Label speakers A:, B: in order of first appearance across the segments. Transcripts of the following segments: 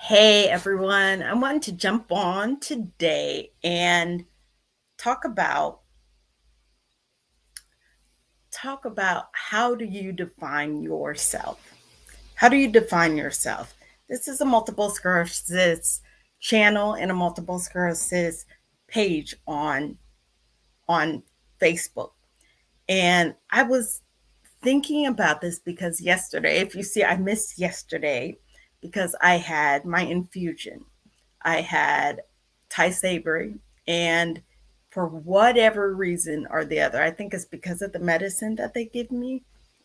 A: Hey everyone, I wanted to jump on today and talk about talk about how do you define yourself? How do you define yourself? This is a multiple sclerosis channel and a multiple sclerosis page on Facebook. And I was thinking about this because yesterday, if you see, I missed yesterday because I had my infusion. I had Ty Sabri, and for whatever reason or the other, I think it's because of the medicine that they give me,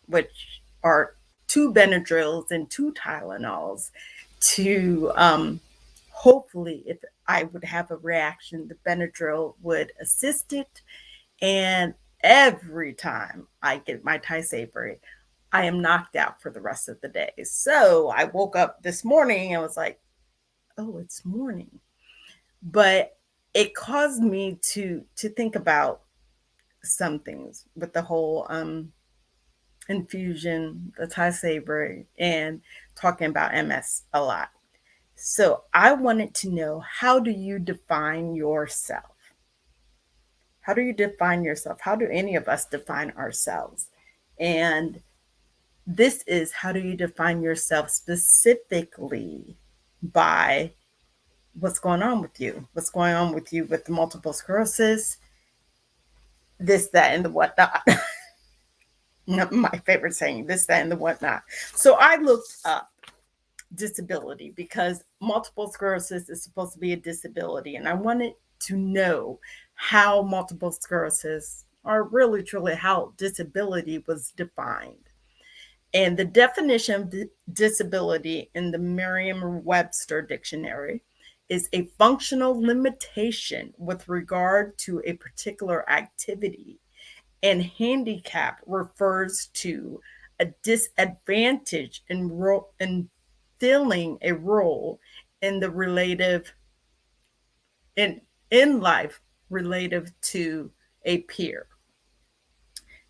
A: which are two Benadryls and two Tylenols to hopefully, if I would have a reaction, the Benadryl would assist it. And every time I get my Ty Sabri, I am knocked out for the rest of the day. So I woke up this morning and was like, oh, it's morning. But it caused me to think about some things with the whole infusion, the Thai Sabri, and talking about MS a lot. So I wanted to know, how do you define yourself? How do you define yourself? How do any of us define ourselves? And this is, how do you define yourself specifically by what's going on with you? What's going on with you with the multiple sclerosis, this, that, and the whatnot. My favorite saying, this, that, and the whatnot. So I looked up disability because multiple sclerosis is supposed to be a disability. And I wanted to know how multiple sclerosis, or really truly how disability, was defined. And the definition of disability in the Merriam-Webster dictionary is a functional limitation with regard to a particular activity, and handicap refers to a disadvantage in filling a role in the relative in life relative to a peer.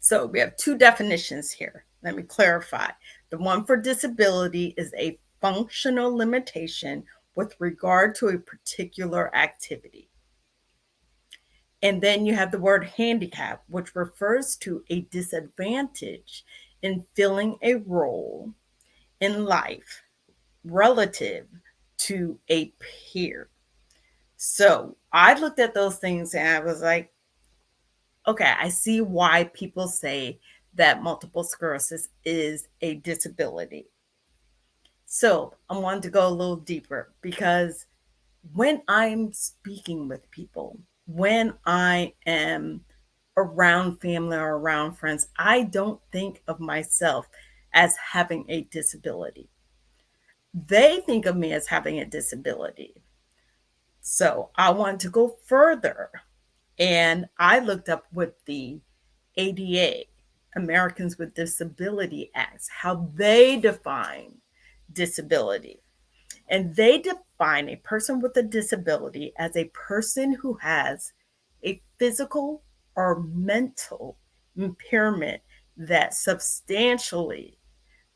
A: So we have two definitions here. Let me clarify. The one for disability is a functional limitation with regard to a particular activity. And then you have the word handicap, which refers to a disadvantage in filling a role in life relative to a peer. So I looked at those things and I was like, okay, I see why people say that multiple sclerosis is a disability. So I wanted to go a little deeper because when I'm speaking with people, when I am around family or around friends, I don't think of myself as having a disability. They think of me as having a disability. So I wanted to go further, and I looked up what the ADA, Americans with Disability Acts, how they define disability. And they define a person with a disability as a person who has a physical or mental impairment that substantially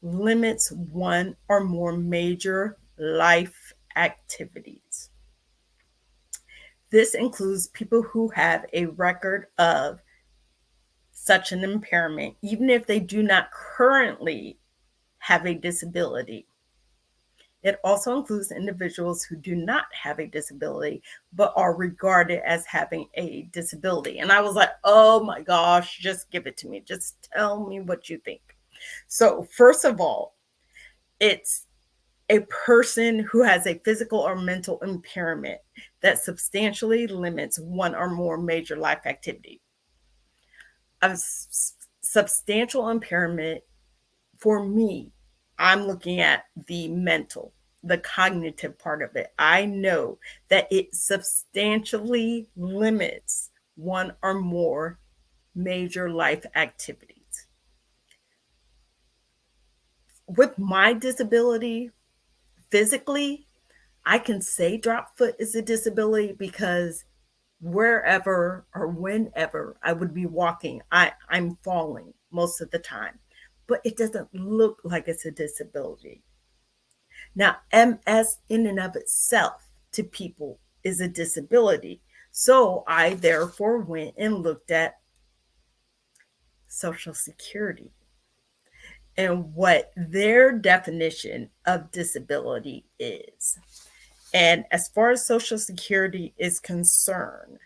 A: limits one or more major life activities. This includes people who have a record of such an impairment, even if they do not currently have a disability. It also includes individuals who do not have a disability, but are regarded as having a disability. And I was like, oh my gosh, just give it to me. Just tell me what you think. So, first of all, it's a person who has a physical or mental impairment that substantially limits one or more major life activity. A substantial impairment, for me, I'm looking at the mental, the cognitive part of it. I know that it substantially limits one or more major life activities. With my disability, physically, I can say drop foot is a disability because wherever or whenever I would be walking, I'm falling most of the time. But it doesn't look like it's a disability. Now, MS in and of itself to people is a disability. So I therefore went and looked at Social Security and what their definition of disability is. And as far as Social Security is concerned,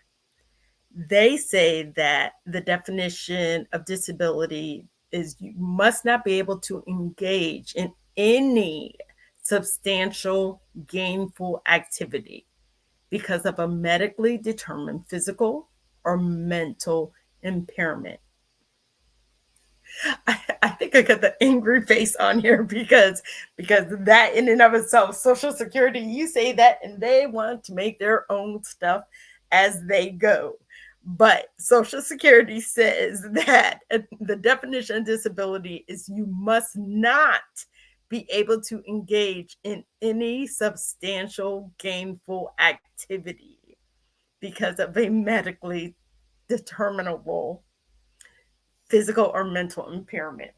A: they say that the definition of disability is you must not be able to engage in any substantial gainful activity because of a medically determined physical or mental impairment. I think I got the angry face on here because that in and of itself, Social Security, you say that and they want to make their own stuff as they go. But Social Security says that the definition of disability is you must not be able to engage in any substantial gainful activity because of a medically determinable physical or mental impairment.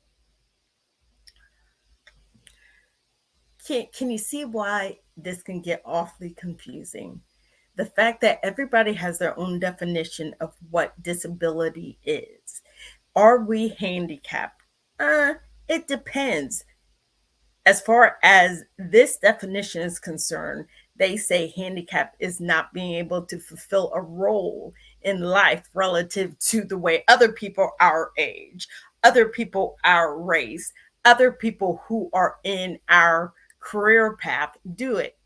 A: Can you see why this can get awfully confusing? The fact that everybody has their own definition of what disability is. Are we handicapped? It depends. As far as this definition is concerned, they say handicap is not being able to fulfill a role in life relative to the way other people our age, other people our race, other people who are in our career path do it.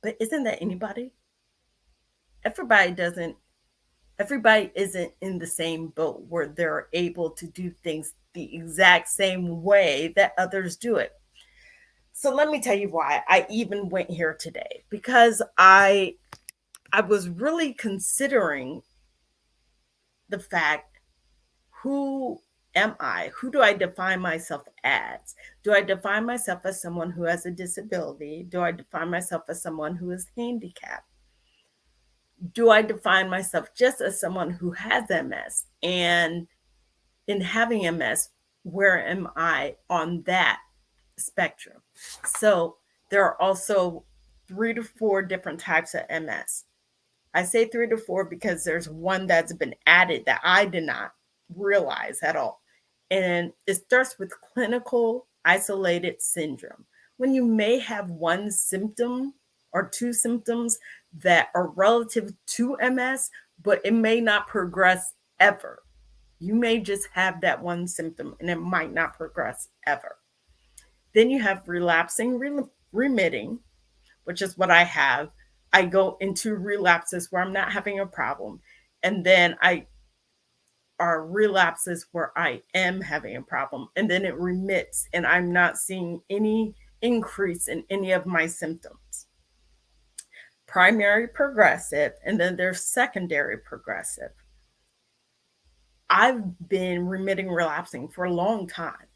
A: But isn't that anybody? Everybody doesn't, everybody isn't in the same boat where they're able to do things the exact same way that others do it. So let me tell you why I even went here today, because I was really considering the fact, who am I? Who do I define myself as? Do I define myself as someone who has a disability? Do I define myself as someone who is handicapped? Do I define myself just as someone who has MS? And in having MS, where am I on that spectrum? So there are also 3 to 4 different types of MS. I say 3 to 4 because there's one that's been added that I did not realize at all. And it starts with clinical isolated syndrome. When you may have one symptom or 2 symptoms that are relative to MS, but it may not progress ever. You may just have that one symptom and it might not progress ever. Then you have relapsing, remitting, which is what I have. I go into relapses where I'm not having a problem. And then I are relapses where I am having a problem. And then it remits and I'm not seeing any increase in any of my symptoms. Primary progressive, and then there's secondary progressive. I've been remitting, relapsing for a long time.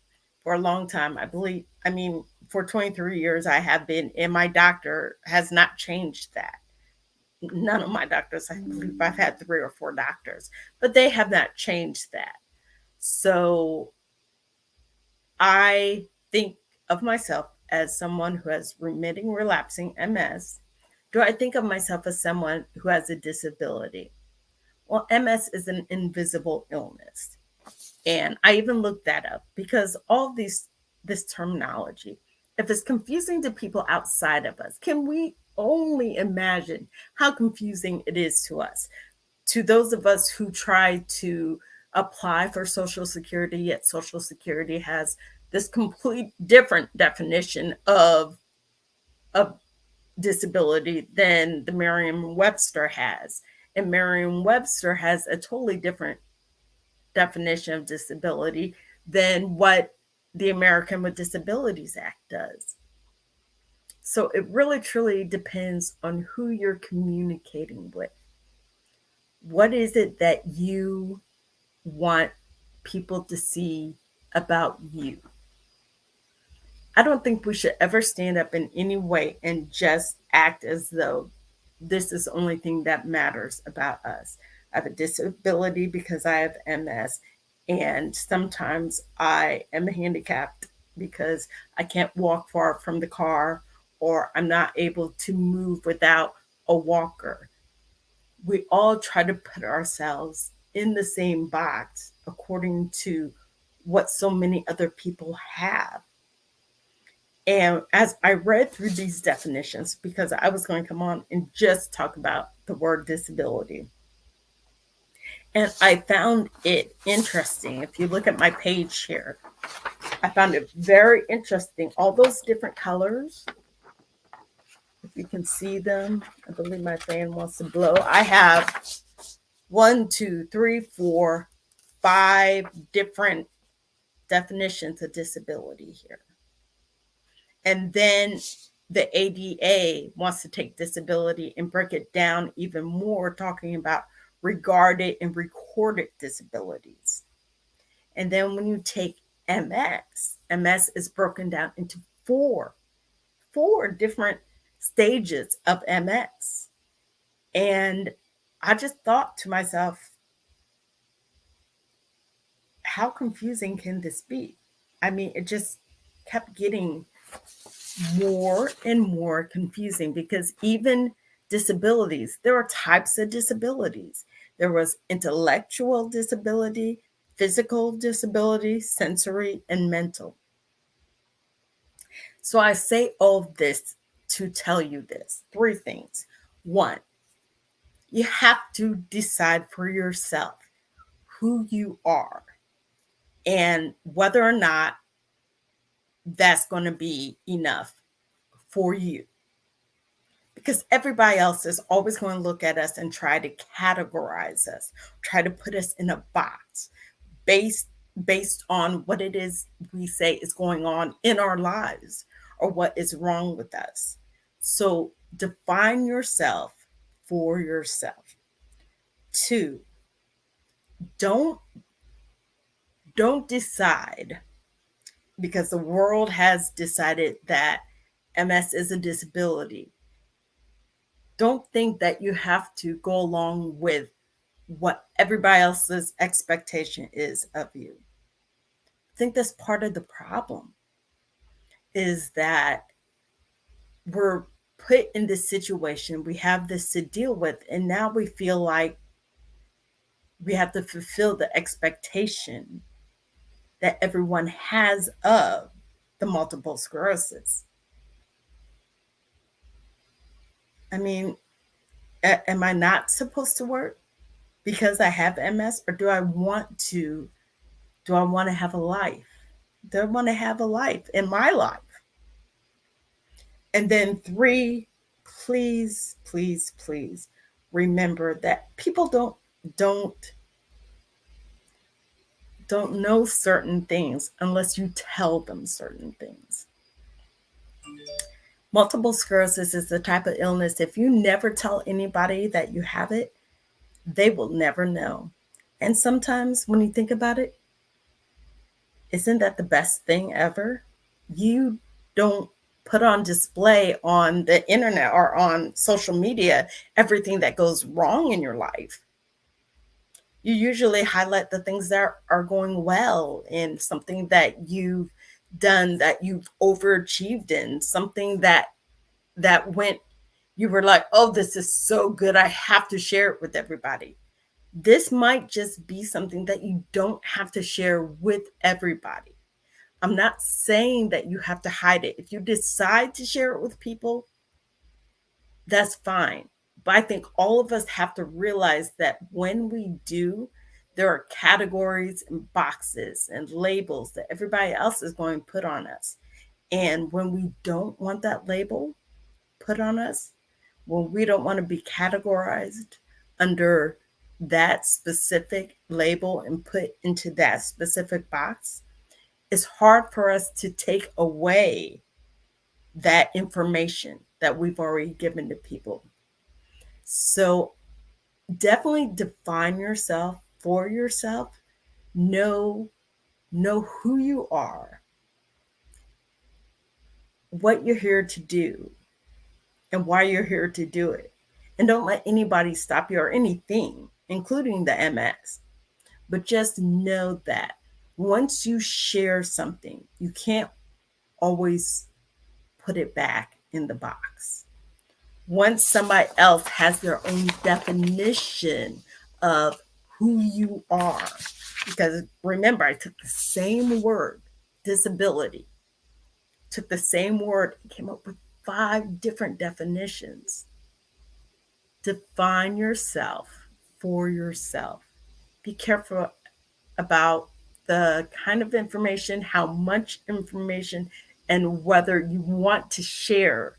A: For a long time, I believe, I mean, for 23 years, I have been, and my doctor has not changed that. None of my doctors, I believe I've had 3 or 4 doctors, but they have not changed that. So I think of myself as someone who has remitting, relapsing MS. Do I think of myself as someone who has a disability? Well, MS is an invisible illness. And I even looked that up because all this terminology, if it's confusing to people outside of us, can we only imagine how confusing it is to us? To those of us who try to apply for Social Security, yet Social Security has this complete different definition of disability than the Merriam-Webster has. And Merriam-Webster has a totally different definition of disability than what the American with Disabilities Act does. So it really truly depends on who you're communicating with. What is it that you want people to see about you? I don't think we should ever stand up in any way and just act as though this is the only thing that matters about us. I have a disability because I have MS, and sometimes I am handicapped because I can't walk far from the car, or I'm not able to move without a walker. We all try to put ourselves in the same box according to what so many other people have. And as I read through these definitions, because I was going to come on and just talk about the word disability, and I found it interesting. If you look at my page here, I found it very interesting. All those different colors, if you can see them, I believe my fan wants to blow. I have 1, 2, 3, 4, 5 different definitions of disability here. And then the ADA wants to take disability and break it down even more, talking about regarded and recorded disabilities. And then when you take MS is broken down into four different stages of MS. And I just thought to myself, how confusing can this be? I mean, it just kept getting more and more confusing, because even disabilities, there are types of disabilities. There was intellectual disability, physical disability, sensory, and mental. So I say all this to tell you this: 3 things. 1, you have to decide for yourself who you are and whether or not that's going to be enough for you. Because everybody else is always going to look at us and try to categorize us, try to put us in a box based on what it is we say is going on in our lives or what is wrong with us. So define yourself for yourself. 2, don't decide because the world has decided that MS is a disability. Don't think that you have to go along with what everybody else's expectation is of you. I think that's part of the problem, is that we're put in this situation, we have this to deal with, and now we feel like we have to fulfill the expectation that everyone has of the multiple sclerosis. I mean, am I not supposed to work because I have MS, or do I want to have a life? Do I want to have a life in my life? And then 3, please, please, please remember that people don't know certain things unless you tell them certain things. Multiple sclerosis is the type of illness, if you never tell anybody that you have it, they will never know. And sometimes when you think about it, isn't that the best thing ever? You don't put on display on the internet or on social media everything that goes wrong in your life. You usually highlight the things that are going well, and something that you've done, that you've overachieved in, something that went, you were like, oh, this is so good, I have to share it with everybody. This might just be something that you don't have to share with everybody. I'm not saying that you have to hide it. If you decide to share it with people, that's fine. But I think all of us have to realize that when we do, there are categories and boxes and labels that everybody else is going to put on us. And when we don't want that label put on us, when we don't want to be categorized under that specific label and put into that specific box, it's hard for us to take away that information that we've already given to people. So definitely define yourself for yourself. Know who you are, what you're here to do, and why you're here to do it. And don't let anybody stop you, or anything, including the MS. But just know that once you share something, you can't always put it back in the box. Once somebody else has their own definition of who you are, because remember, I took the same word, disability, took the same word and came up with 5 different definitions. Define yourself for yourself. Be careful about the kind of information, how much information, and whether you want to share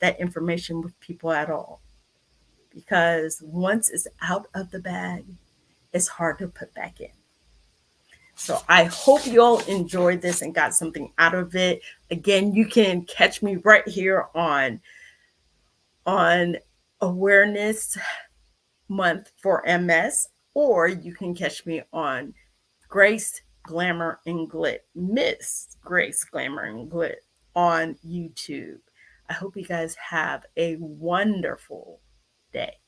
A: that information with people at all. Because once it's out of the bag, it's hard to put back in. So I hope you all enjoyed this and got something out of it. Again, you can catch me right here on Awareness Month for MS, or you can catch me on Grace Glamour and Glit, Miss Grace Glamour and Glit on YouTube. I hope you guys have a wonderful day.